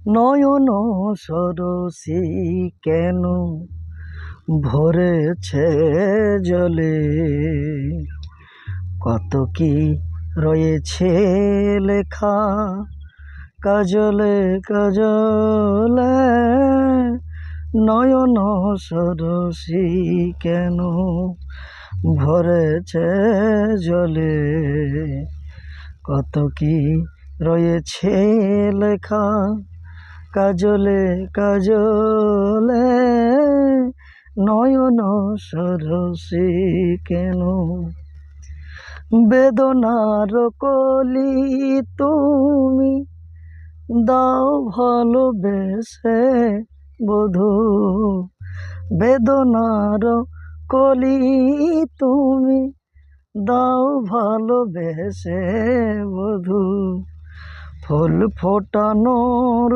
নয়ন সরসী কেন ভরেছে জলে, কত কি রয়েছে লেখা কাজলে কাজলে। নয়ন সরসী কেন ভরেছে জলে, কত কি রয়েছে লেখা কাজলে কাজলে। নয়ন সরসী কেন, বেদনার কলি তুমি দাও ভালোবেসে বধূ, বেদনার কলি তুমি দাও ভালোবেসে বধূ। ফুল ফোটানোর